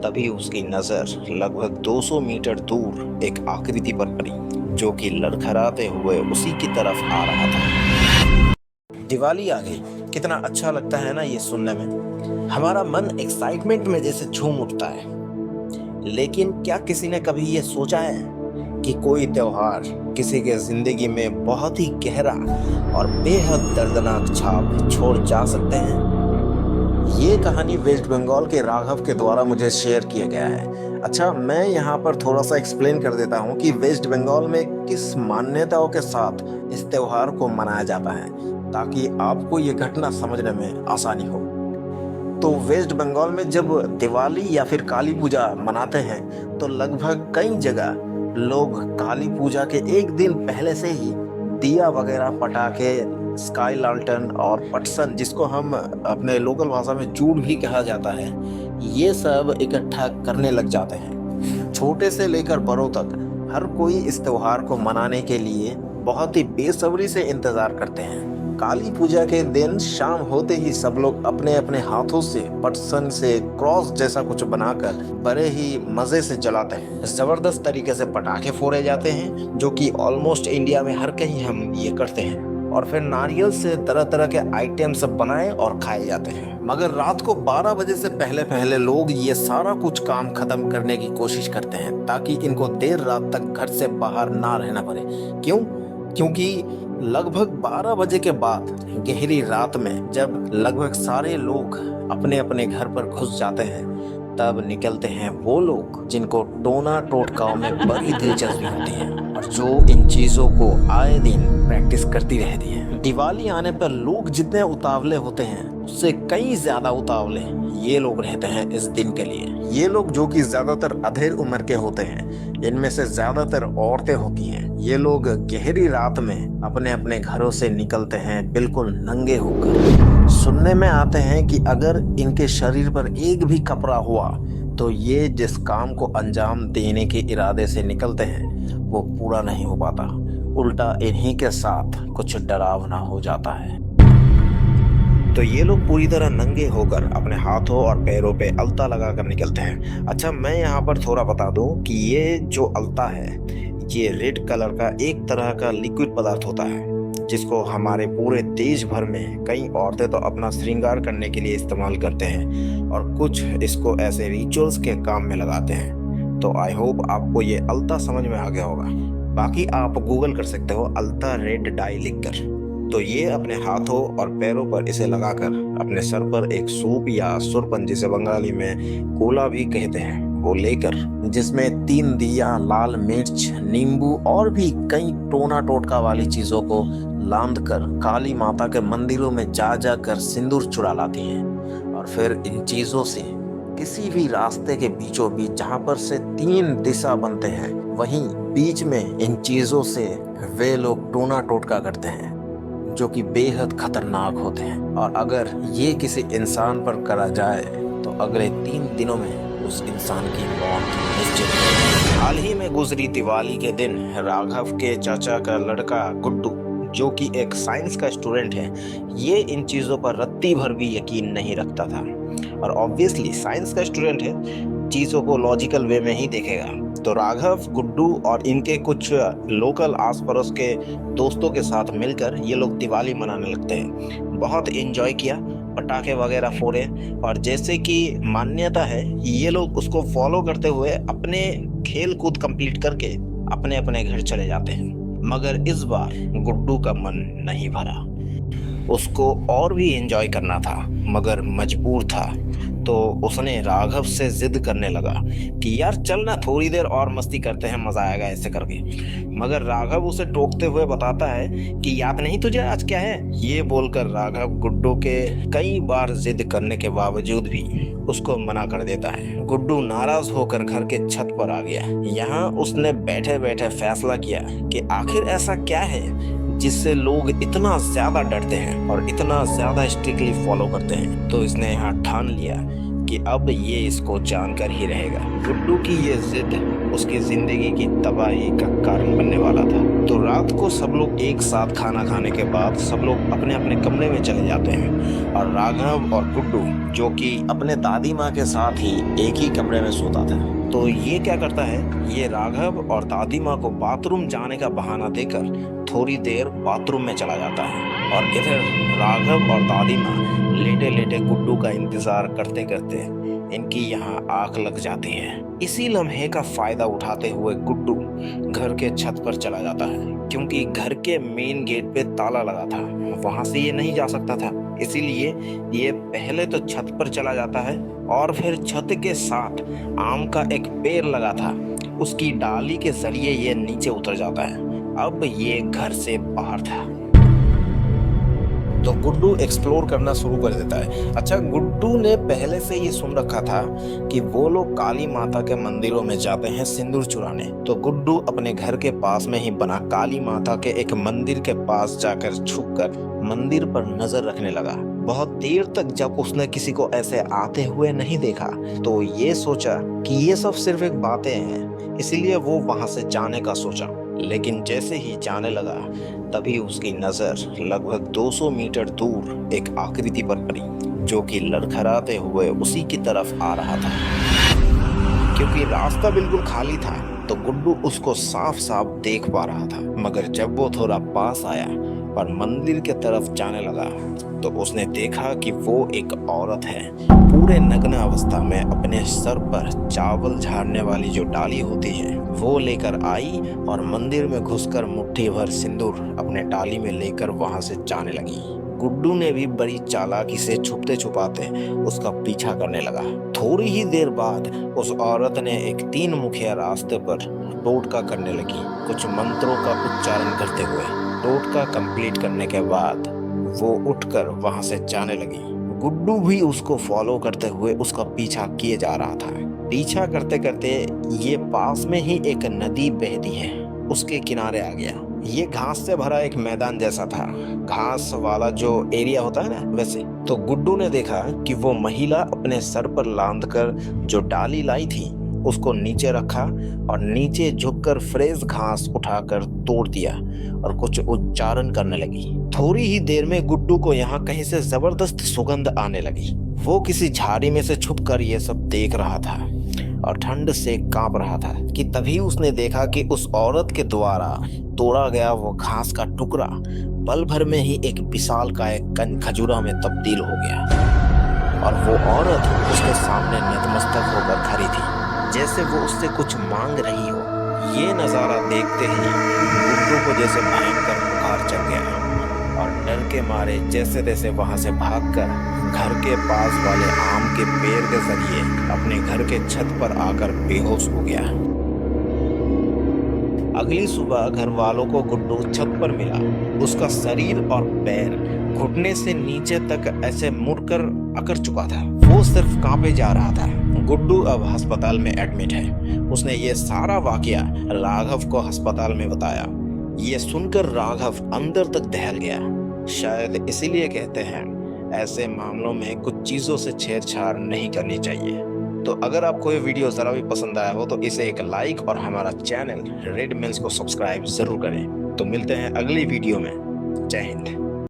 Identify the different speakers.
Speaker 1: तभी उसकी नजर लगभग 200 मीटर दूर एक आकृति पर पड़ी जो कि लड़खड़ाते हुए उसी की तरफ आ रहा था। दिवाली आ गई। कितना अच्छा लगता है ना ये सुनने में। हमारा मन एक्साइटमेंट में जैसे झूम उठता है। लेकिन क्या किसी ने कभी ये सोचा है कि कोई त्योहार किसी के जिंदगी में बहुत ही गहरा और बेहद दर्दनाक छाप छोड़ जा सकते हैं? ये कहानी वेस्ट बंगाल के राघव के द्वारा मुझे शेयर किया गया है। अच्छा, मैं यहाँ पर थोड़ा सा एक्सप्लेन कर देता हूँ कि वेस्ट बंगाल में किस मान्यताओं के साथ इस त्योहार को मनाया जाता है, ताकि आपको ये घटना समझने में आसानी हो। तो वेस्ट बंगाल में जब दिवाली या फिर काली पूजा मनाते हैं तो लगभग कई जगह लोग काली पूजा के एक दिन पहले से ही दिया वगैरह, पटाखे, स्काई लालटेन और पटसन, जिसको हम अपने लोकल भाषा में चूड़ भी कहा जाता है, ये सब इकट्ठा करने लग जाते हैं। छोटे से लेकर बड़ों तक हर कोई इस त्योहार को मनाने के लिए बहुत ही बेसब्री से इंतजार करते हैं। काली पूजा के दिन शाम होते ही सब लोग अपने अपने हाथों से पटसन से क्रॉस जैसा कुछ बनाकर बड़े ही मजे से जलाते हैं। जबरदस्त तरीके से पटाखे फोड़े जाते हैं, जो कि ऑलमोस्ट इंडिया में हर कहीं हम ये करते हैं। और फिर नारियल से तरह तरह के आइटम सब बनाए और खाए जाते हैं। मगर रात को 12 बजे से पहले पहले लोग ये सारा कुछ काम खत्म करने की कोशिश करते हैं, ताकि इनको देर रात तक घर से बाहर ना रहना पड़े। क्यों? क्योंकि लगभग 12 बजे के बाद गहरी रात में जब लगभग सारे लोग अपने अपने घर पर घुस जाते हैं, तब निकलते हैं वो लोग जिनको टोना टोटकाओं में बड़ी दिलचस्पी होती है और जो इन चीजों को आए दिन प्रैक्टिस करती रहती है। दिवाली आने पर लोग जितने उतावले होते हैं उससे कई ज्यादा उतावले ये लोग रहते हैं इस दिन के लिए। ये लोग, जो कि ज्यादातर अधेड़ उम्र के होते हैं, इनमें से ज्यादातर औरतें होती हैं, ये लोग गहरी रात में अपने अपने घरों से निकलते हैं बिल्कुल नंगे होकर। सुनने में आते हैं कि अगर इनके शरीर पर एक भी कपड़ा हुआ तो ये जिस काम को अंजाम देने के इरादे से निकलते हैं वो पूरा नहीं हो पाता, उल्टा इन्हीं के साथ कुछ डरावना हो जाता है। तो ये लोग पूरी तरह नंगे होकर अपने हाथों और पैरों पे अलता लगाकर निकलते हैं। अच्छा, मैं यहाँ पर थोड़ा बता दूं कि ये जो अलता है, ये रेड कलर का एक तरह का लिक्विड पदार्थ होता है, जिसको हमारे पूरे देश भर में कई औरतें तो अपना श्रृंगार करने के लिए इस्तेमाल करते हैं और कुछ इसको ऐसे रिचुअल्स के काम में लगाते हैं। तो आई होप आपको ये अलता समझ में आ गया होगा। बाकी आप गूगल कर सकते हो अलता रेड डाई लिखकर। तो ये अपने हाथों और पैरों पर इसे लगाकर अपने सर पर एक सूप या सुरपन, जिसे बंगाली में कोला भी कहते हैं, वो लेकर, जिसमें 3 दिया, लाल मिर्च, नींबू और भी कई टोना टोटका वाली चीजों को लांद कर काली माता के मंदिरों में जा जाकर सिंदूर चुरा लाती हैं। और फिर इन चीजों से किसी भी रास्ते के बीचों बीच जहाँ पर से 3 दिशा बनते हैं, वहीं बीच में इन चीजों से वे लोग टोना टोटका करते हैं, जो कि बेहद खतरनाक होते हैं। और अगर ये किसी इंसान पर करा जाए तो अगले 3 दिनों में उस इंसान की मौत निश्चित है। हाल ही में गुजरी दिवाली के दिन राघव के चाचा का लड़का गुड्डू, जो कि एक साइंस का स्टूडेंट है, ये इन चीज़ों पर रत्ती भर भी यकीन नहीं रखता था। और ऑब्वियसली साइंस का स्टूडेंट है, चीज़ों को लॉजिकल वे में ही देखेगा। तो राघव, गुड्डू और इनके कुछ लोकल आस पड़ोस के दोस्तों के साथ मिलकर ये लोग दिवाली मनाने लगते हैं। बहुत एंजॉय किया, पटाखे वगैरह फोड़े, और जैसे कि मान्यता है ये लोग उसको फॉलो करते हुए अपने खेल कूद कंप्लीट करके अपने अपने घर चले जाते हैं। मगर इस बार गुड्डू का मन नहीं भरा, उसको और भी एंजॉय करना था मगर मजबूर था। तो उसने राघव से जिद करने लगा कि यार चल ना, थोड़ी देर और मस्ती करते हैं, मजा आएगा ऐसे करके। मगर राघव उसे टोकते हुए बताता है कि याद नहीं तुझे आज क्या है। ये बोलकर राघव गुड्डू के कई बार जिद करने के बावजूद भी उसको मना कर देता है। गुड्डू नाराज होकर घर के छत पर आ गया। यहाँ उसने बैठे बैठे फैसला किया कि आखिर ऐसा क्या है जिससे लोग इतना ज्यादा डरते हैं और इतना ज्यादा स्ट्रिक्टली फॉलो करते हैं। तो इसने यहाँ ठान लिया कि अब ये इसको जानकर ही रहेगा। गुड्डू की ये जिद उसकी जिंदगी की तबाही का कारण बनने वाला था। तो रात को सब लोग एक साथ खाना खाने के बाद सब लोग अपने अपने कमरे में चले जाते हैं और राघव और गुड्डू, जो कि अपने दादी माँ के साथ ही एक ही कमरे में सोता था, तो ये क्या करता है, ये राघव और दादी माँ को बाथरूम जाने का बहाना देकर थोड़ी देर बाथरूम में चला जाता है और इधर राघव और दादी माँ लेटे लेटे गुड्डू का इंतजार करते करते इनकी यहाँ आंख लग जाती है। इसी लम्हे का फायदा उठाते हुए गुड्डू घर के छत पर चला जाता है, क्योंकि घर के मेन गेट पे ताला लगा था, वहां से ये नहीं जा सकता था। इसीलिए ये पहले तो छत पर चला जाता है और फिर छत के साथ आम का एक पेड़ लगा था, उसकी डाली के जरिए ये नीचे उतर जाता है। अब ये घर से बाहर था। तो गुड्डू एक्सप्लोर करना शुरू कर देता है। अच्छा, गुड्डू ने पहले से ये सुन रखा था कि वो लोग काली माता के मंदिरों में जाते हैं सिंदूर चुराने। तो गुड्डू अपने घर के पास में ही बना काली माता के एक मंदिर के पास जाकर छुपकर मंदिर पर नजर रखने लगा। बहुत देर तक जब उसने किसी को ऐसे आते हुए नहीं देखा तो ये सोचा कि ये सब सिर्फ एक बातें हैं, इसीलिए वो वहां से जाने का सोचा। लेकिन जैसे ही जाने लगा तभी उसकी नजर लगभग 200 मीटर दूर एक आकृति पर पड़ी, जो कि लड़खड़ाते हुए उसी की तरफ आ रहा था। क्योंकि रास्ता बिल्कुल खाली था तो गुड्डू उसको साफ साफ देख पा रहा था, मगर जब वो थोड़ा पास आया और मंदिर के तरफ जाने लगा तो उसने देखा कि वो एक औरत है, पूरे नग्न अवस्था में अपने सर पर चावल झाड़ने वाली जो डाली होती है वो लेकर आई और मंदिर में घुसकर मुट्ठी भर सिंदूर अपने डाली में लेकर वहां से जाने लगी। गुड्डू ने भी बड़ी चालाकी से छुपते छुपाते उसका पीछा करने लगा। थोड़ी ही देर बाद उस औरत ने एक 3 मुखिया रास्ते पर टोटका करने लगी, कुछ मंत्रों का उच्चारण करते हुए। टोटका कंप्लीट करने के बाद वो उठकर वहां से जाने लगी। गुड्डू भी उसको फॉलो करते हुए उसका पीछा किए जा रहा था। पीछा करते करते ये पास में ही एक नदी बहती है, उसके किनारे आ गया। ये घास से भरा एक मैदान जैसा था, घास वाला जो एरिया होता है ना वैसे। तो गुड्डू ने देखा कि वो महिला अपने सर पर लांद कर जो डाली लाई थी उसको नीचे रखा और नीचे झुककर फ्रेश घास उठाकर तोड़ दिया और कुछ उच्चारण करने लगी। थोड़ी ही देर में गुड्डू को यहाँ कहीं से जबरदस्त सुगंध आने लगी। वो किसी झाड़ी में से छुपकर ये सब देख रहा था और ठंड से कांप रहा था कि तभी उसने देखा कि उस औरत के द्वारा तोड़ा गया वो घास का टुकड़ा पल भर में ही एक विशालकाय खजूरा में तब्दील हो गया और वो औरत उसके सामने नतमस्तक होकर खड़ी थी, जैसे वो उससे कुछ मांग रही हो। ये नज़ारा देखते ही गुड्डू को जैसे भयंकर बुखार चढ़ गया और डर के मारे जैसे तैसे वहां से भागकर घर के पास वाले आम के पेड़ के जरिए अपने घर के छत पर आकर बेहोश हो गया। अगली सुबह घर वालों को गुड्डू छत पर मिला। उसका शरीर और पैर घुटने से नीचे तक ऐसे मुड़कर अकड़ चुका था, वो सिर्फ कांपे जा रहा था। गुड्डू अब अस्पताल में एडमिट है। उसने ये सारा वाकया राघव को अस्पताल में बताया। ये सुनकर राघव अंदर तक दहल गया। शायद इसीलिए कहते हैं ऐसे मामलों में कुछ चीजों से छेड़छाड़ नहीं करनी चाहिए। तो अगर आपको ये वीडियो जरा भी पसंद आया हो तो इसे एक लाइक और हमारा चैनल रेड मिल्स को सब्सक्राइब जरूर करें। तो मिलते हैं अगली वीडियो में। जय हिंद।